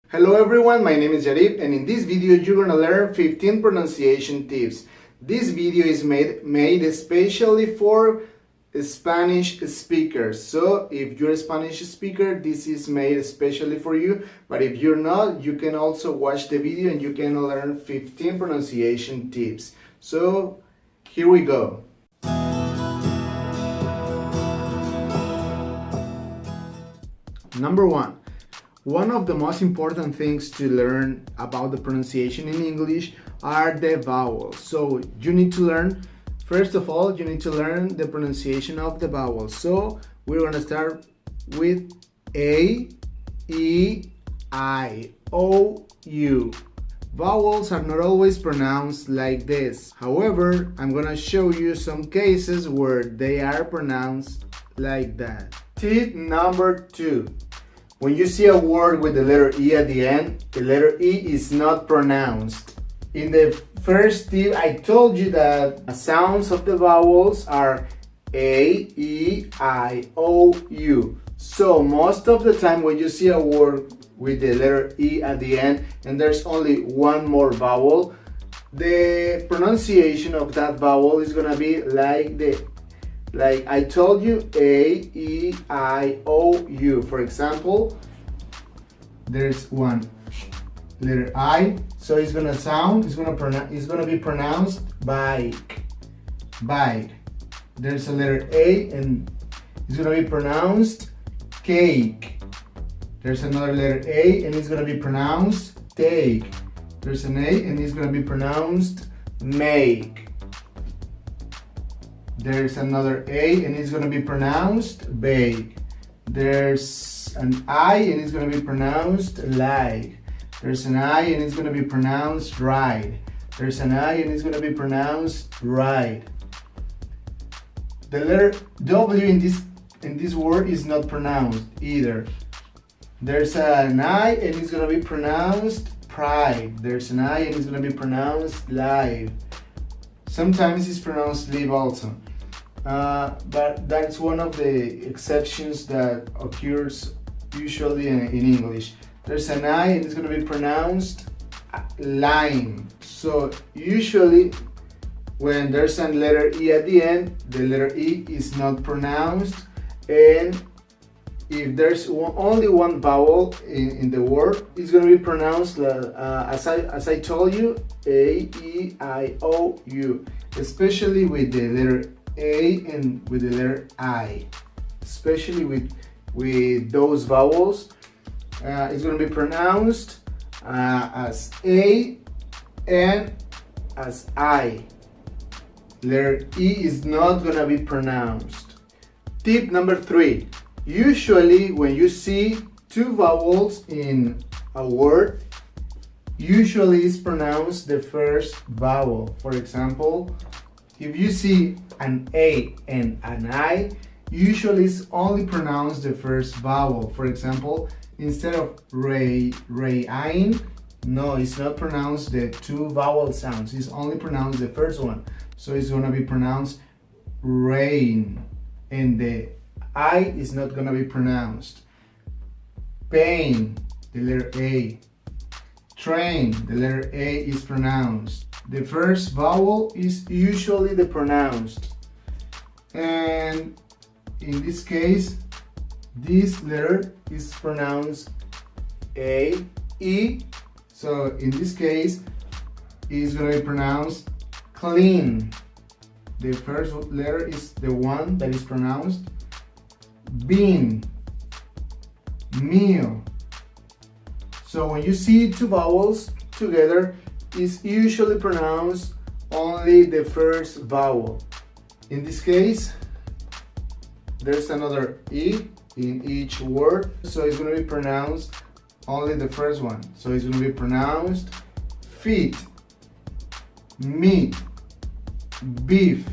Hello everyone, my name is Yarib and in this video you're gonna learn 15 pronunciation tips. This video is made especially for Spanish speakers. So if you're a Spanish speaker, this is made especially for you. But if you're not, you can also watch the video and you can learn 15 pronunciation tips. So here we go. Number one. One of the most important things to learn about the pronunciation in English are the vowels. So you need to learn, first of all, you need to learn the pronunciation of the vowels. So we're going to start with A, E, I, O, U. Vowels are not always pronounced like this. However, I'm going to show you some cases where they are pronounced like that. Tip number 2. When you see a word with the letter E at the end, the letter E is not pronounced. In the first tip, I told you that the sounds of the vowels are A, E, I, O, U. So most of the time when you see a word with the letter E at the end and there's only one more vowel, the pronunciation of that vowel is gonna be like I told you, A, E, I, O, U. For example, there's one letter I, so it's gonna be pronounced bike, bike. There's a letter A and it's gonna be pronounced cake. There's another letter A and it's gonna be pronounced take. There's an A and it's gonna be pronounced make. There's another A and it's going to be pronounced bake. There's an I and it's going to be pronounced like. There's an I and it's going to be pronounced ride. There's an I and it's going to be pronounced ride. The letter W in this word is not pronounced either. There's an I and it's going to be pronounced pride. There's an I and it's going to be pronounced live. Sometimes it's pronounced live also. But that's one of the exceptions that occurs usually in English. There's an I and it's going to be pronounced lime. So usually when there's a letter E at the end, the letter E is not pronounced, and if there's only one vowel in the word, it's going to be pronounced as I told you, A, E, I, O, U, especially with the letter A and with the letter I, especially with those vowels, it's going to be pronounced as A and as I. Letter E is not going to be pronounced. Tip number 3. Usually when you see two vowels in a word, usually it's pronounced the first vowel. For example, if you see an A and an I, usually it's only pronounced the first vowel. For example, instead of rain, no, it's not pronounced the two vowel sounds. It's only pronounced the first one. So it's going to be pronounced rain, and the I is not going to be pronounced. Pain, the letter A. Train, the letter A is pronounced. The first vowel is usually the pronounced. And in this case, this letter is pronounced A, E. So in this case, it's going to be pronounced clean. The first letter is the one that is pronounced. Bean, meal. So when you see two vowels together, it's usually pronounced only the first vowel. In this case, there's another E in each word, so it's going to be pronounced only the first one. So it's going to be pronounced feet, meat, beef.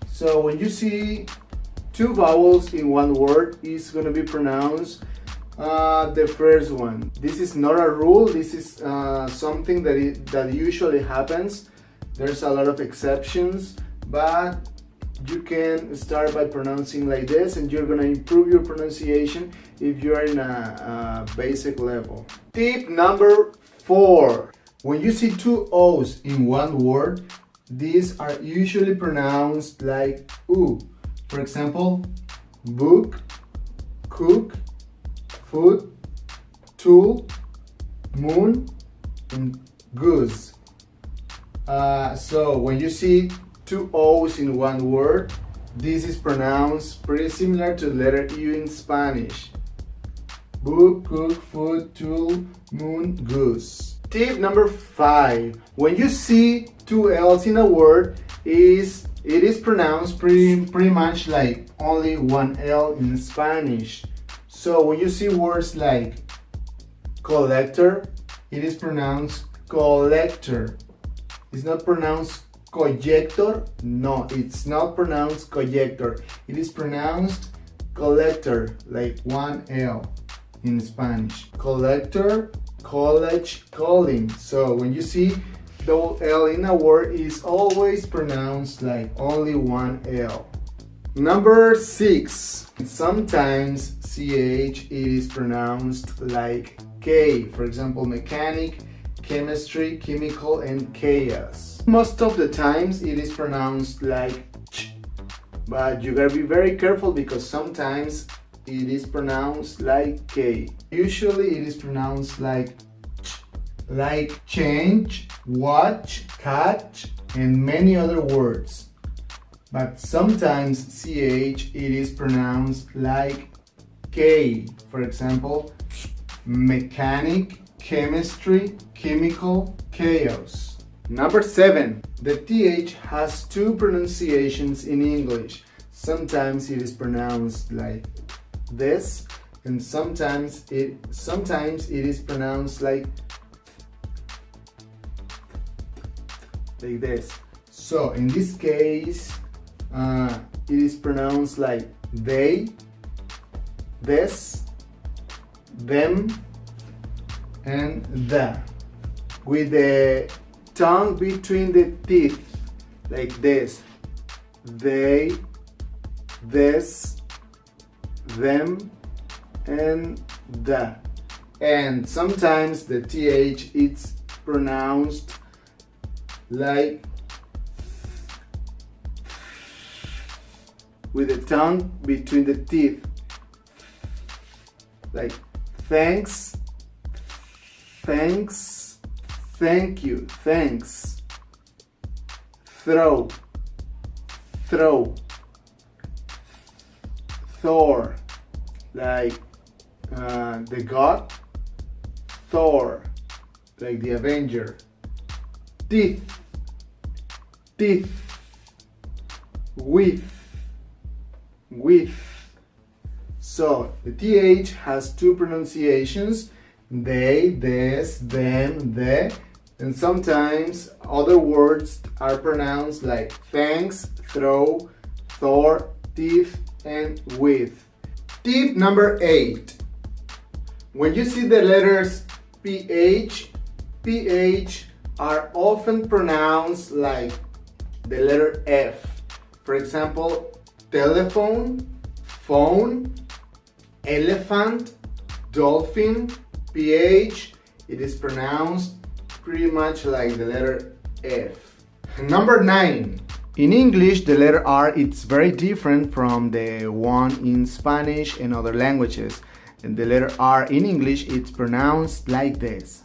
So when you see two vowels in one word, it's going to be pronounced the first one. This is not a rule. This is something that usually happens. There's a lot of exceptions, but you can start by pronouncing like this, and you're gonna improve your pronunciation if you're in a basic level. Tip number 4. When you see two O's in one word, these are usually pronounced like oo. For example, book, cook, food, tool, moon, and goose. So when you see two O's in one word, this is pronounced pretty similar to the letter U in Spanish. Book, cook, food, tool, moon, goose. Tip number 5. When you see two L's in a word, it is pronounced pretty much like only one L in Spanish. So when you see words like collector, it is pronounced collector. It's not pronounced collector. No, it's not pronounced collector. It is pronounced collector, like one L in Spanish. Collector, college, calling. So when you see the L in a word, is always pronounced like only one L. Number 6. Sometimes CH it is pronounced like K. For example, mechanic, chemistry, chemical, and chaos. Most of the times it is pronounced like ch, but you gotta be very careful because sometimes it is pronounced like K. Usually it is pronounced like ch, like change, watch, catch, and many other words. But sometimes CH it is pronounced like K. For example, mechanic, chemistry, chemical, chaos. Number 7. The TH has two pronunciations in English. Sometimes it is pronounced like this, and sometimes it is pronounced like this. So in this case, it is pronounced like they, this, them, and the, with the tongue between the teeth, like this. They, this, them, and the. And sometimes the TH it's pronounced like with the tongue between the teeth, like thanks, thanks, thank you, thanks, throw, throw, Thor, like the god, Thor, like the Avenger, teeth, teeth, with. So the TH has two pronunciations, they, this, them, the, and sometimes other words are pronounced like thanks, throw, Thor, teeth, and with. Tip number 8. When you see the letters PH are often pronounced like the letter F. For example, telephone, phone, elephant, dolphin, PH, it is pronounced pretty much like the letter F. Number 9. In English, the letter R it's very different from the one in Spanish and other languages. And the letter R in English, it's pronounced like this.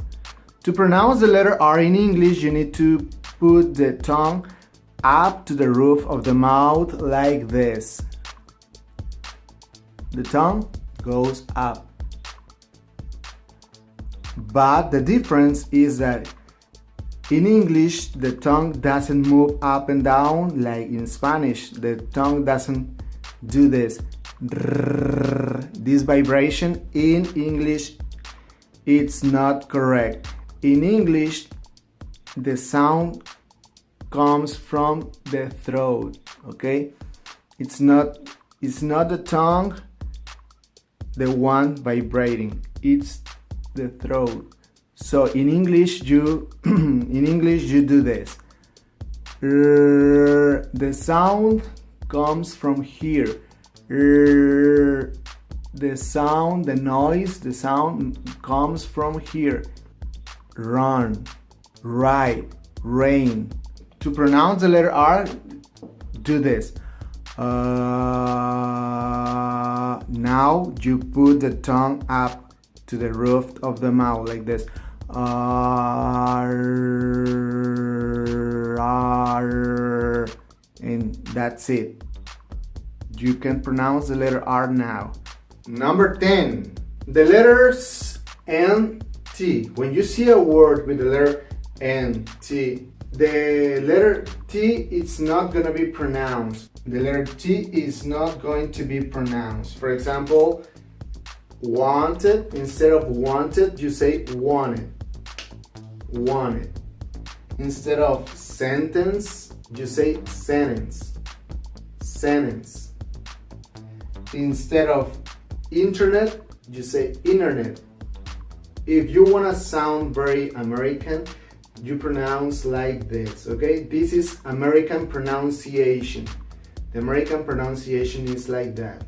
To pronounce the letter R in English, you need to put the tongue up to the roof of the mouth like this. The tongue goes up. But the difference is that in English, the tongue doesn't move up and down like in Spanish. The tongue doesn't do this. This vibration in English, it's not correct. In English, the sound comes from the throat, okay? It's not the tongue, the one vibrating. It's the throat. So in English you do this. The sound comes from here. The sound, the noise, the sound comes from here. Run, ride, rain. To pronounce the letter R, do this. Now you put the tongue up to the roof of the mouth like this. And that's it. You can pronounce the letter R now. Number 10. The letters N, T. When you see a word with the letter N, T, the letter T is not going to be pronounced. The letter T is not going to be pronounced. For example, wanted, instead of wanted, you say wanted. Wanted. Instead of sentence, you say sentence. Sentence. Instead of internet, you say internet. If you want to sound very American, you pronounce like this, okay? This is American pronunciation. The American pronunciation is like that.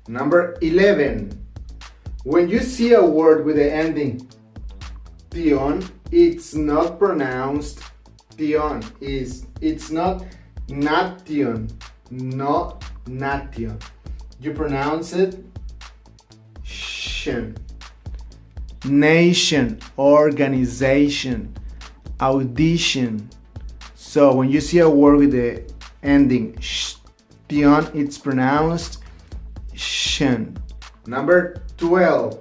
Number 11. When you see a word with the ending tion, it's not pronounced tion. It's not nation. Not nation. You pronounce it shin. Nation, organization, audition. So when you see a word with the ending tion, it's pronounced shin. Number 12.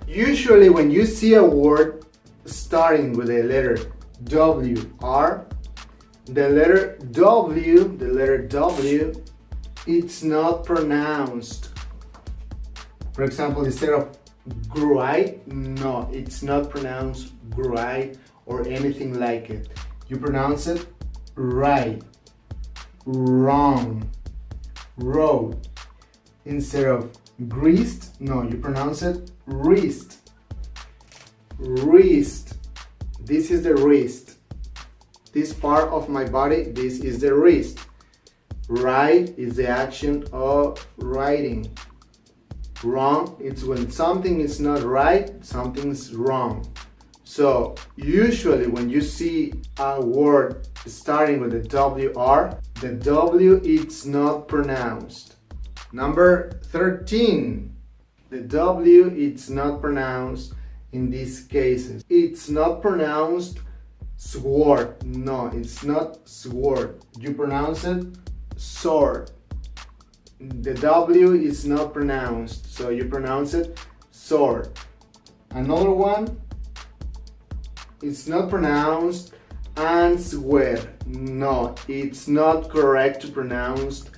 Usually when you see a word starting with the letter WR, the letter W, it's not pronounced. For example, instead of right, no, it's not pronounced right or anything like it. You pronounce it right, wrong, road. Instead of greased, no, you pronounce it wrist. Wrist. This is the wrist. This part of my body, this is the wrist. Write is the action of writing. Wrong, it's when something is not right, something's wrong. So usually when you see a word starting with the WR, the W it's not pronounced. Number 13. The W it's not pronounced in these cases. It's not pronounced sword. No, it's not sword. You pronounce it sword. The W is not pronounced, so you pronounce it sword. Another one, it's not pronounced answer. No, it's not correct to pronounce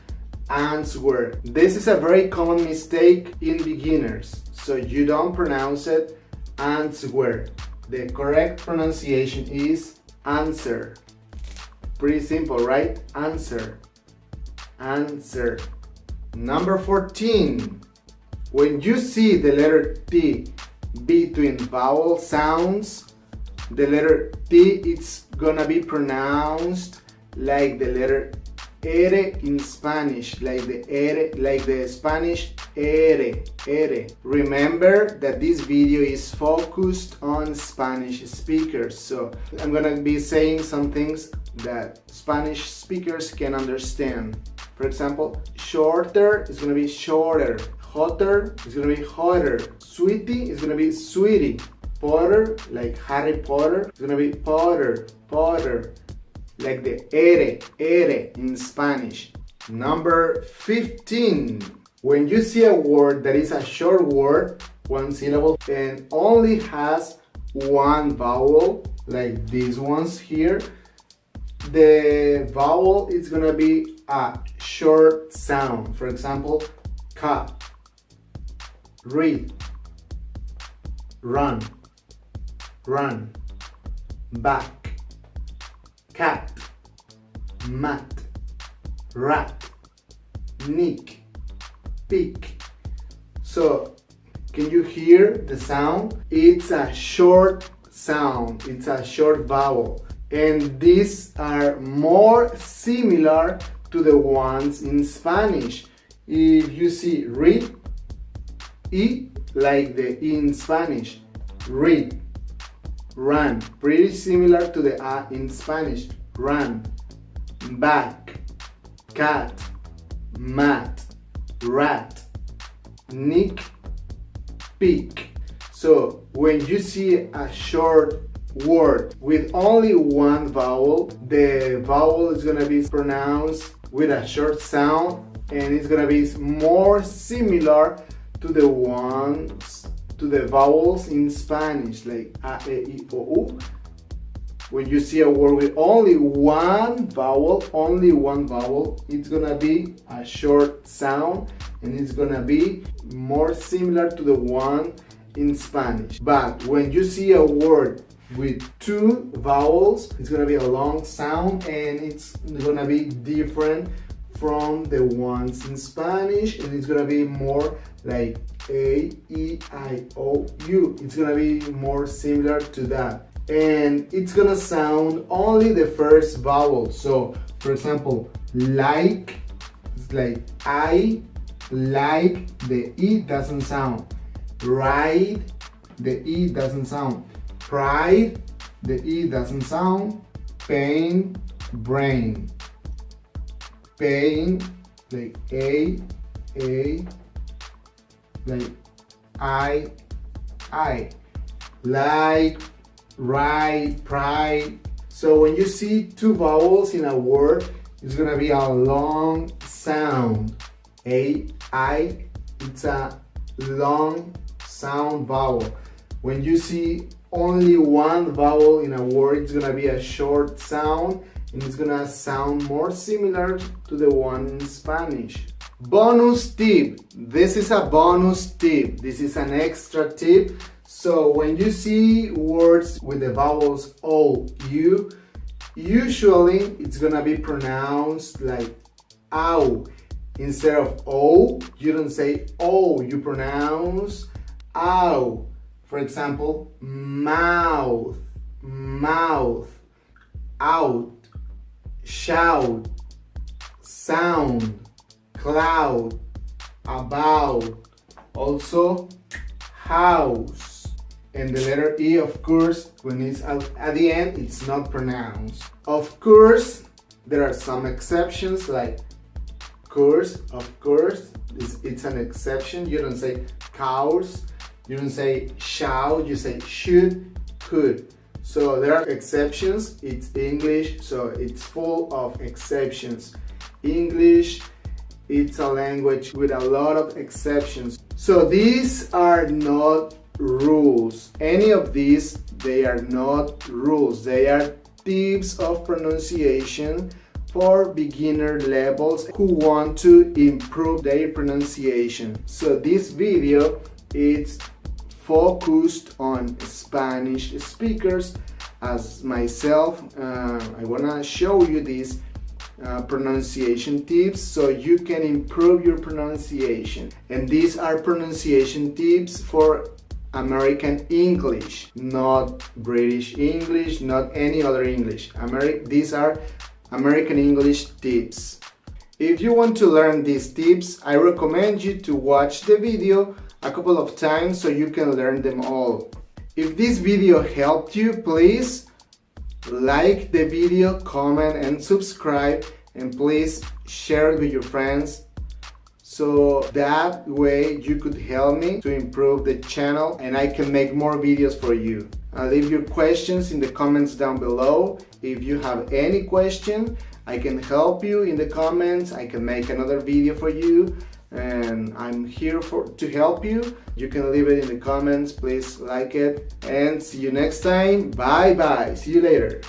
answer. This is a very common mistake in beginners, so you don't pronounce it answer. The correct pronunciation is answer. Pretty simple, right? Answer. Answer. Number 14. When you see the letter T between vowel sounds, the letter T it's gonna be pronounced like the letter ere in Spanish, like the Spanish ere. Remember that this video is focused on Spanish speakers, so I'm gonna be saying some things that Spanish speakers can understand. For example, shorter is gonna be shorter, hotter is gonna be hotter, sweetie is gonna be sweetie, Potter, like Harry Potter, is gonna be Potter. Like the ere in Spanish. Number 15. When you see a word that is a short word, one syllable, and only has one vowel, like these ones here, the vowel is gonna be a short sound. For example, cut, read, run, back, cat, mat, rat, nick, pick. So can you hear the sound? It's a short sound, it's a short vowel, and these are more similar to the ones in Spanish. If you see read, E like the E in Spanish, read, run, pretty similar to the A in Spanish, run, back, cat, mat, rat, nick, pick. So when you see a short word with only one vowel, the vowel is gonna be pronounced with a short sound, and it's gonna be more similar to the vowels in Spanish, like a, e, I, o, u. When you see a word with only one vowel, it's gonna be a short sound, and it's gonna be more similar to the one in Spanish. But when you see a word with two vowels, it's gonna be a long sound, and it's gonna be different from the ones in Spanish, and it's gonna be more like A, E, I, O, U. It's gonna be more similar to that. And it's gonna sound only the first vowel. So, for example, like, it's like I, like, the E doesn't sound. Ride, the E doesn't sound. Pride, the E doesn't sound. Pain, brain. Pain, like A, like I, like, right, pride. So when you see two vowels in a word, it's gonna be a long sound. A, I, it's a long sound vowel. When you see only one vowel in a word, it's gonna be a short sound, and it's gonna sound more similar to the one in Spanish. Bonus tip. This is a bonus tip. This is an extra tip. So when you see words with the vowels O, U, usually it's gonna be pronounced like ow. Instead of O, you don't say O, you pronounce ow. For example, mouth, out, shout, sound, cloud, about, also house. And the letter E, of course, when it's at the end, it's not pronounced. Of course, there are some exceptions, like course, of course, it's an exception. You don't say cows, you don't say shall, you say should, could. So there are exceptions. It's English, so it's full of exceptions. English, it's a language with a lot of exceptions. So these are not rules. Any of these, they are not rules. They are tips of pronunciation for beginner levels who want to improve their pronunciation. So this video is focused on Spanish speakers as myself. I wanna show you these pronunciation tips so you can improve your pronunciation. And these are pronunciation tips for American English, not British English, not any other English. These are American English tips. If you want to learn these tips, I recommend you to watch the video a couple of times so you can learn them all. If this video helped you, please like the video, comment and subscribe, and please share it with your friends so that way you could help me to improve the channel and I can make more videos for you. Leave your questions in the comments down below. If you have any question, I can help you in the comments. I can make another video for you, and I'm here to help you. You can leave it in the comments. Please like it, and see you next time. Bye bye. See you later.